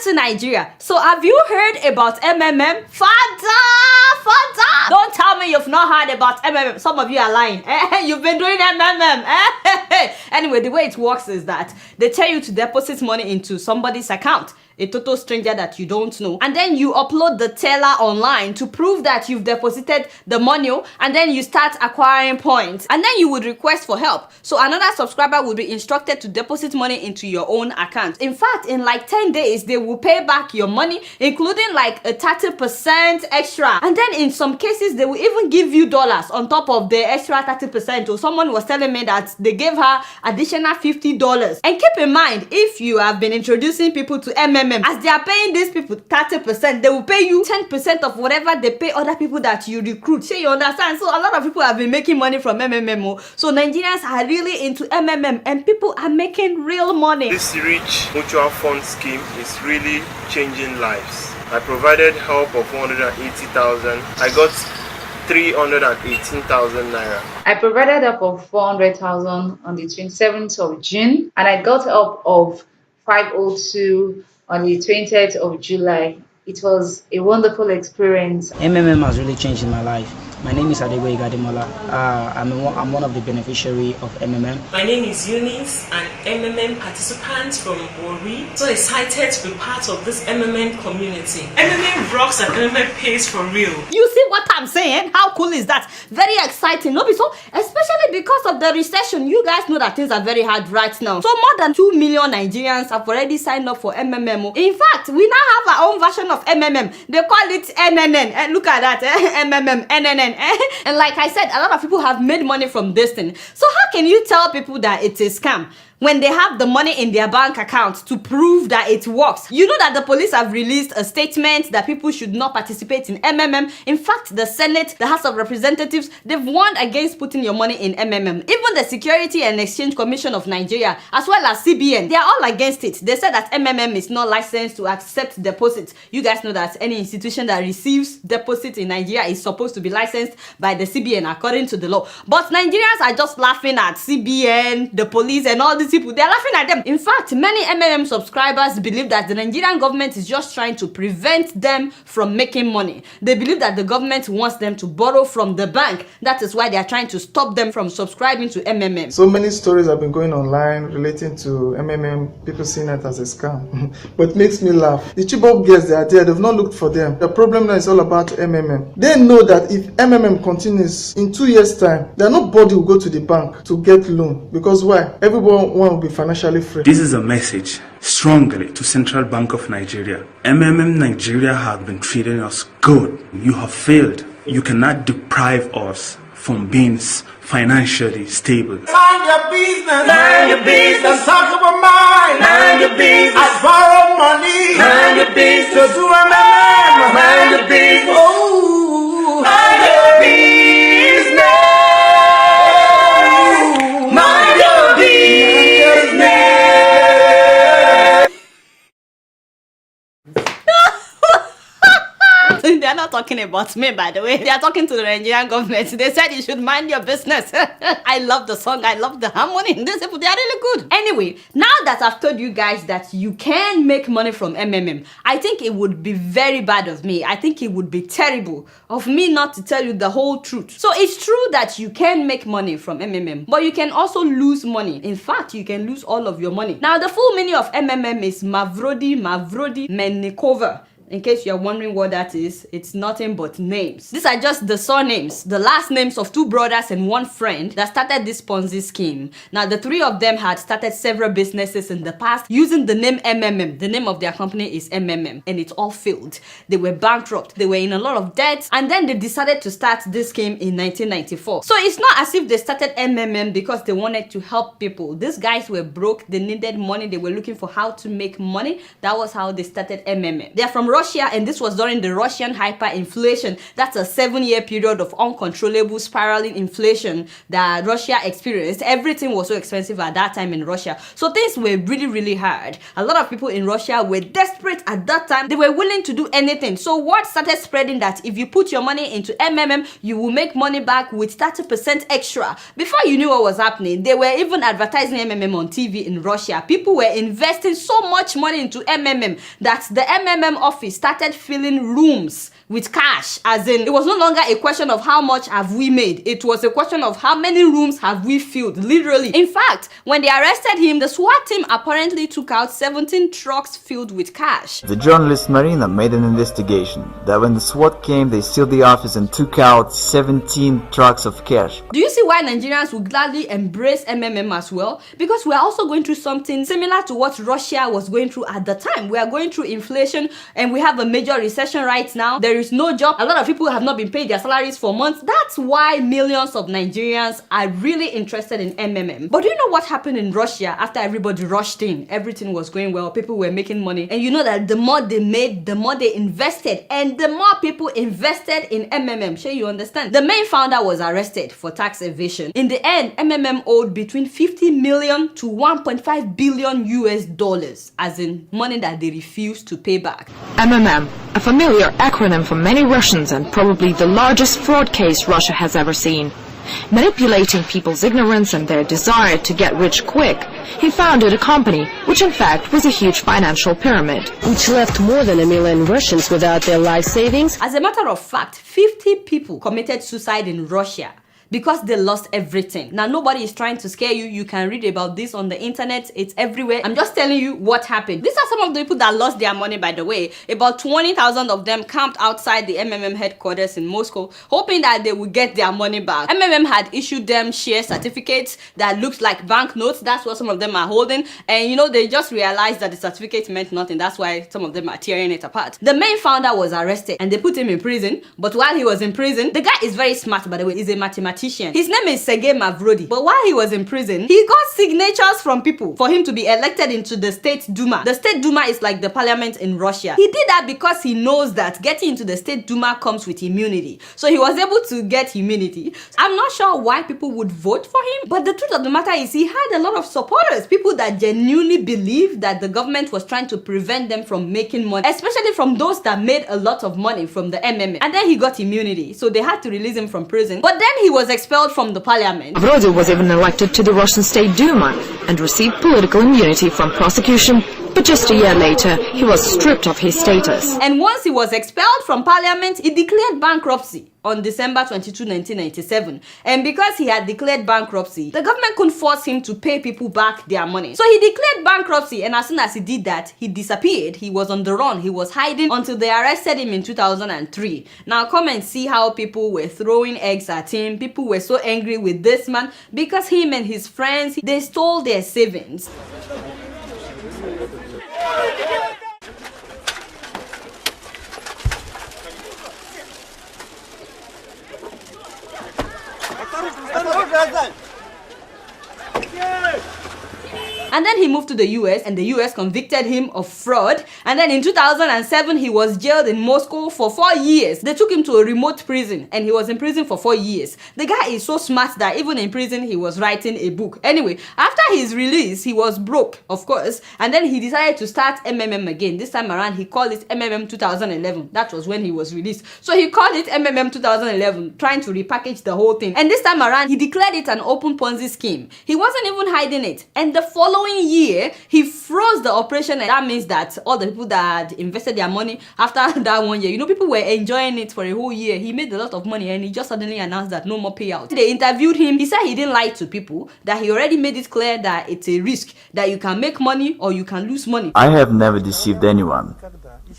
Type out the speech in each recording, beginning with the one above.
to Nigeria. So have you heard about MMM? Father! Don't tell me you've not heard about MMM. Some of you are lying. You've been doing MMM. Anyway, the way it works is that they tell you to deposit money into somebody's account, a total stranger that you don't know, and then you upload the teller online to prove that you've deposited the money, and then you start acquiring points, and then you would request for help. So another subscriber would be instructed to deposit money into your own account. In fact, in like 10 days they will pay back your money, including like a 30% extra, and then in some cases they will even give you dollars on top of the extra 30%. Or someone was telling me that they gave her additional $50. And keep in mind, if you have been introducing people to MMM, as they are paying these people 30%, they will pay you 10% of whatever they pay other people that you recruit. So you understand? So a lot of people have been making money from MMM. So Nigerians are really into MMM and people are making real money. This rich mutual fund scheme is really changing lives. I provided help of 180,000. I got 318,000 naira. I provided help of 400,000 on the 27th of June, and I got help of 502 on the 20th of July. It was a wonderful experience. MMM has really changed my life. My name is Adegboye Gademola. I'm one of the beneficiaries of MMM. My name is Eunice, an MMM participant from Warri. So excited to be part of this MMM community. MMM rocks and MMM pays for real. You see what I'm saying? How cool is that? Very exciting, no? So, especially because of the recession, you guys know that things are very hard right now. So more than 2 million Nigerians have already signed up for MMM. In fact, we now have our own version of MMM. They call it NNN. And look at that, MMM, NNN. And like I said, a lot of people have made money from this thing. So how can you tell people that it's a scam when they have the money in their bank account to prove that it works? You know that the police have released a statement that people should not participate in MMM. In fact, the Senate, the House of Representatives, they've warned against putting your money in MMM. Even the Security and Exchange Commission of Nigeria, as well as CBN, they are all against it. They said that MMM is not licensed to accept deposits. You guys know that any institution that receives deposits in Nigeria is supposed to be licensed by the CBN according to the law. But Nigerians are just laughing at CBN, the police, and all these people. They're laughing at them. In fact, many MMM subscribers believe that the Nigerian government is just trying to prevent them from making money. They believe that the government wants them to borrow from the bank. That is why they are trying to stop them from subscribing to MMM. So many stories have been going online relating to MMM, people seeing it as a scam. But it makes me laugh. The Chibok girls, they are there, they've not looked for them. The problem now is all about MMM. They know that if MMM continues in 2 years' time, then nobody will go to the bank to get loan. Because why? Everyone will be financially free. This is a message strongly to Central Bank of Nigeria. MMM Nigeria have been treating us good. You have failed. You cannot deprive us from being financially stable. Mind your business. Mind your business. Talk about mine. Mind your business. I borrow money. Mind your business. To do MMM. Mind your business. Oh, mind your business. They're not talking about me, by the way. They are talking to the Nigerian government. They said you should mind your business. I love the song. I love the harmony. These people, they are really good. Anyway, now that I've told you guys that you can make money from MMM, I think it would be very bad of me. I think it would be terrible of me not to tell you the whole truth. So it's true that you can make money from MMM, but you can also lose money. In fact, you can lose all of your money. Now, the full meaning of MMM is Mavrodi Mennikova. In case you're wondering what that is, it's nothing but names. These are just the surnames, the last names of 2 brothers and 1 friend that started this Ponzi scheme. Now, the 3 of them had started several businesses in the past using the name MMM. The name of their company is MMM, and it all failed. They were bankrupt. They were in a lot of debt, and then they decided to start this scheme in 1994. So it's not as if they started MMM because they wanted to help people. These guys were broke. They needed money. They were looking for how to make money. That was how they started MMM. They're from Russia. Russia, and this was during the Russian hyperinflation. That's a 7-year period of uncontrollable spiraling inflation that Russia experienced. Everything was so expensive at that time in Russia. So things were really, really hard. A lot of people in Russia were desperate at that time. They were willing to do anything. So word started spreading that if you put your money into MMM, you will make money back with 30% extra. Before you knew what was happening, they were even advertising MMM on TV in Russia. People were investing so much money into MMM that the MMM office started filling rooms with cash. As in, it was no longer a question of how much have we made. It was a question of how many rooms have we filled, literally. In fact, when they arrested him, the SWAT team apparently took out 17 trucks filled with cash. The journalist Marina made an investigation that when the SWAT came, they sealed the office and took out 17 trucks of cash. Do you see why Nigerians would gladly embrace MMM as well? Because we are also going through something similar to what Russia was going through at the time. We are going through inflation and we have a major recession right now. There is no job. A lot of people have not been paid their salaries for months. That's why millions of Nigerians are really interested in MMM. But do you know what happened in Russia after everybody rushed in? Everything was going well. People were making money. And you know that the more they made, the more they invested. And the more people invested in MMM. Sure, you understand? The main founder was arrested for tax evasion. In the end, MMM owed between 50 million to 1.5 billion US dollars, as in money that they refused to pay back. MMM, a familiar acronym for many Russians and probably the largest fraud case Russia has ever seen. Manipulating people's ignorance and their desire to get rich quick, he founded a company which in fact was a huge financial pyramid, which left more than 1 million Russians without their life savings. As a matter of fact, 50 people committed suicide in Russia because they lost everything. Now, nobody is trying to scare you. You can read about this on the internet. It's everywhere. I'm just telling you what happened. These are some of the people that lost their money, by the way. About 20,000 of them camped outside the MMM headquarters in Moscow, hoping that they would get their money back. MMM had issued them share certificates that looked like banknotes. That's what some of them are holding. And you know, they just realized that the certificate meant nothing. That's why some of them are tearing it apart. The main founder was arrested and they put him in prison. But while he was in prison, the guy is very smart, by the way. He's a mathematician. His name is Sergei Mavrodi. But while he was in prison, he got signatures from people for him to be elected into the State Duma. The State Duma is like the parliament in Russia. He did that because he knows that getting into the State Duma comes with immunity. So he was able to get immunity. I'm not sure why people would vote for him, but the truth of the matter is he had a lot of supporters, people that genuinely believed that the government was trying to prevent them from making money, especially from those that made a lot of money from the MMM. And then he got immunity, so they had to release him from prison. But then he was expelled from the parliament. Mavrodi was even elected to the Russian State Duma and received political immunity from prosecution, but just a year later, he was stripped of his status. And once he was expelled from parliament, he declared bankruptcy on December 22, 1997. And because he had declared bankruptcy, the government couldn't force him to pay people back their money. So he declared bankruptcy, and as soon as he did that, he disappeared. He was on the run. He was hiding until they arrested him in 2003. Now come and see how people were throwing eggs at him. People were so angry with this man because him and his friends, they stole their savings. And then he moved to the US and the US convicted him of fraud. And then in 2007, he was jailed in Moscow for 4 years. They took him to a remote prison and he was in prison for 4 years. The guy is so smart that even in prison, he was writing a book. Anyway, after his release, he was broke, of course. And then he decided to start MMM again. This time around, he called it MMM 2011. That was when he was released. So he called it MMM 2011, trying to repackage the whole thing. And this time around, he declared it an open Ponzi scheme. He wasn't even hiding it. And the following year, he froze the operation, and that means that all the people that had invested their money after that 1 year, you know, people were enjoying it for a whole year. He made a lot of money and he just suddenly announced that no more payout. They interviewed him. He said he didn't lie to people, that he already made it clear that it's a risk, that you can make money or you can lose money. I have never deceived anyone.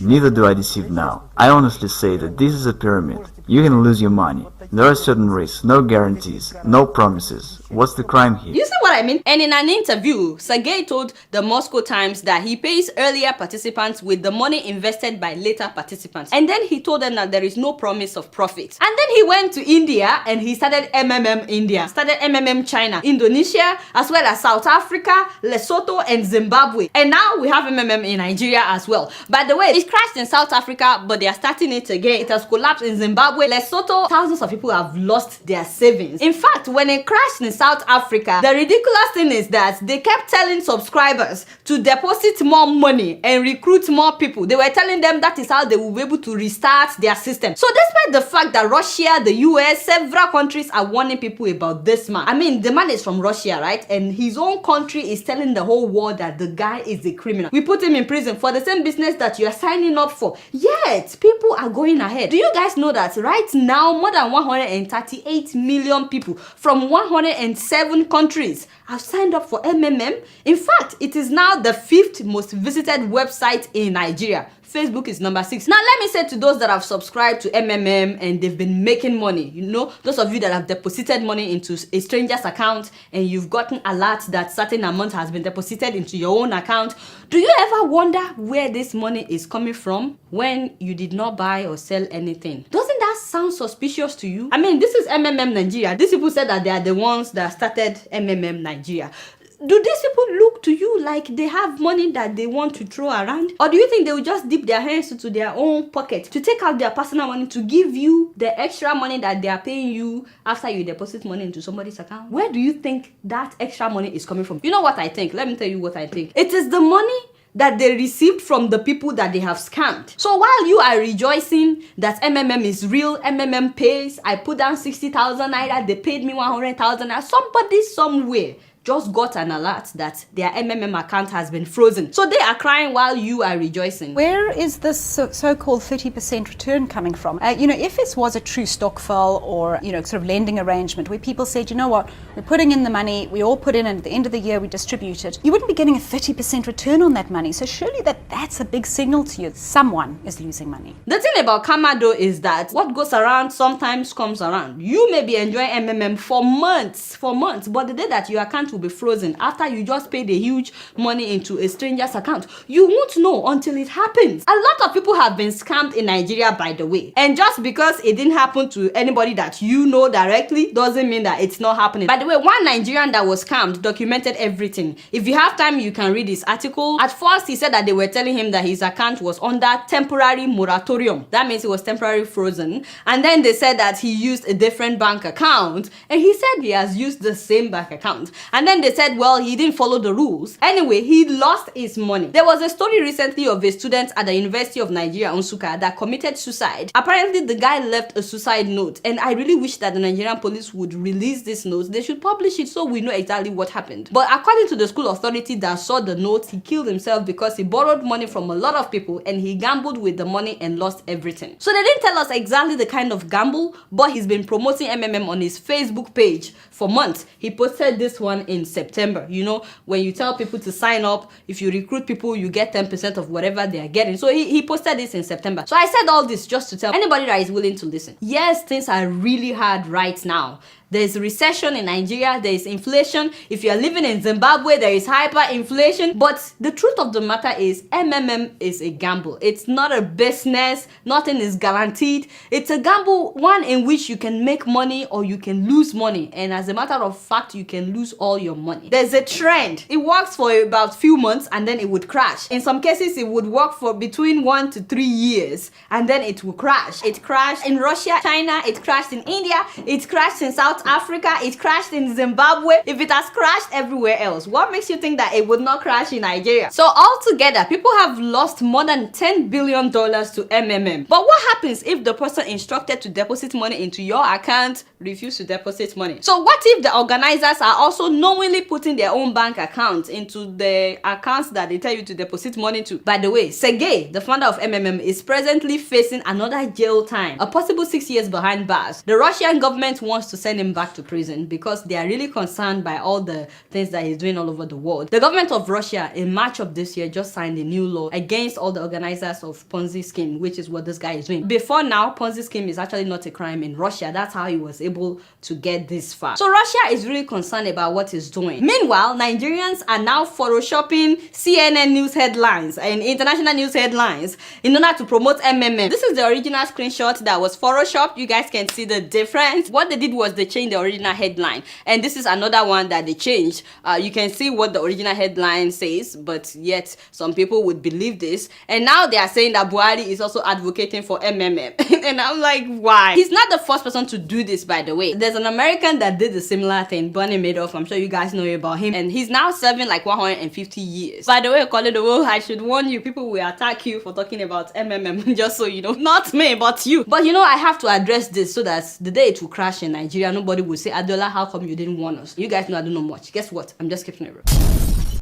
Neither do I deceive now. I honestly say that this is a pyramid. You can lose your money. There are certain risks, no guarantees, no promises. What's the crime here? You see what I mean? And in an interview, Sergey told the Moscow Times that he pays earlier participants with the money invested by later participants. And then he told them that there is no promise of profit. And then he went to India and he started MMM India, started MMM China, Indonesia, as well as South Africa, Lesotho, and Zimbabwe. And now we have MMM in Nigeria as well. By the way, it crashed in South Africa, but they are starting it again. It has collapsed in Zimbabwe, Lesotho. Thousands of people have lost their savings. In fact, when it crashed in South Africa, the ridiculous thing is that they kept telling subscribers to deposit more money and recruit more people. They were telling them that is how they will be able to restart their system. So despite the fact that Russia, the US, several countries are warning people about this man. I mean, the man is from Russia, right? And his own country is telling the whole world that the guy is a criminal. We put him in prison for the same business that you are signing up for. Yet, people are going ahead. Do you guys know that right now, more than 138 million people from 107 countries have signed up for MMM? In fact, it is now the 5th most visited website in Nigeria. Facebook is number 6. Now, let me say to those that have subscribed to MMM and they've been making money, you know, those of you that have deposited money into a stranger's account and you've gotten alert that certain amount has been deposited into your own account, do you ever wonder where this money is coming from when you did not buy or sell anything? Doesn't that sound suspicious to you? I mean, this is MMM Nigeria. These people said that they are the ones that started MMM Nigeria. Do these people look to you like they have money that they want to throw around? Or do you think they will just dip their hands into their own pocket to take out their personal money to give you the extra money that they are paying you after you deposit money into somebody's account? Where do you think that extra money is coming from? You know what I think? Let me tell you what I think. It is the money that they received from the people that they have scammed. So while you are rejoicing that MMM is real, MMM pays, I put down 60,000 naira, they paid me 100,000 naira, somebody somewhere just got an alert that their MMM account has been frozen. So they are crying while you are rejoicing. Where is this so-called 30% return coming from? If this was a true stokvel or, sort of lending arrangement where people said, you know what, we're putting in the money, we all put in, and at the end of the year we distribute it, you wouldn't be getting a 30% return on that money. So surely that's a big signal to you that someone is losing money. The thing about karma though is that what goes around sometimes comes around. You may be enjoying MMM for months, but the day that your account will be frozen after you just paid a huge money into a stranger's account, you won't know until it happens. A lot of people have been scammed in Nigeria, by the way, and just because it didn't happen to anybody that you know directly doesn't mean that it's not happening. By the way, one Nigerian that was scammed documented everything. If you have time, you can read his article. At first, he said that they were telling him that his account was under temporary moratorium. That means it was temporarily frozen. And then they said that he used a different bank account, and he said he has used the same bank account. And then they said, well, he didn't follow the rules. Anyway, he lost his money. There was a story recently of a student at the University of Nigeria, Nsukka, that committed suicide. Apparently, the guy left a suicide note, and I really wish that the Nigerian police would release this note. They should publish it so we know exactly what happened. But according to the school authority that saw the note, he killed himself because he borrowed money from a lot of people and he gambled with the money and lost everything. So they didn't tell us exactly the kind of gamble, but he's been promoting MMM on his Facebook page for months. He posted this one in September. You know, when you tell people to sign up, if you recruit people, you get 10% of whatever they are getting. So he posted this in September. So I said all this just to tell anybody that is willing to listen. Yes, things are really hard right now. There's recession in Nigeria, there is inflation. If you're living in Zimbabwe, there is hyperinflation. But the truth of the matter is MMM is a gamble. It's not a business. Nothing is guaranteed. It's a gamble, one in which you can make money or you can lose money. And as a matter of fact, you can lose all your money. There's a trend. It works for about a few months and then it would crash. In some cases, it would work for between 1 to 3 years and then it will crash. It crashed in Russia, China, it crashed in India, it crashed in South Africa, it crashed in Zimbabwe. If it has crashed everywhere else, what makes you think that it would not crash in Nigeria? So altogether, people have lost more than $10 billion to MMM. But what happens if the person instructed to deposit money into your account refused to deposit money? So what if the organizers are also knowingly putting their own bank accounts into the accounts that they tell you to deposit money to? By the way, Sergey, the founder of MMM, is presently facing another jail time, a possible 6 years behind bars. The Russian government wants to send him him back to prison because they are really concerned by all the things that he's doing all over the world. The government of Russia in March of this year just signed a new law against all the organizers of Ponzi scheme, which is what this guy is doing. Before now, Ponzi scheme is actually not a crime in Russia. That's how he was able to get this far. So Russia is really concerned about what he's doing. Meanwhile, Nigerians are now photoshopping CNN news headlines and international news headlines in order to promote MMM. This is the original screenshot that was photoshopped. You guys can see the difference. What they did was they changed the original headline, and this is another one that they changed. You can see what the original headline says, but yet some people would believe this, and now they are saying that Buhari is also advocating for MMM. And I'm like, why? He's not the first person to do this, by the way. There's an American that did a similar thing, Bernie Madoff. I'm sure you guys know about him, and he's now serving like 150 years. By the way, Koledowo, I should warn you, people will attack you for talking about MMM, just so you know. Not me, but you. But you know, I have to address this so that the day it will crash in Nigeria, nobody will say, Adola, how come you didn't warn us? You guys know I don't know much. Guess what? I'm just keeping it real.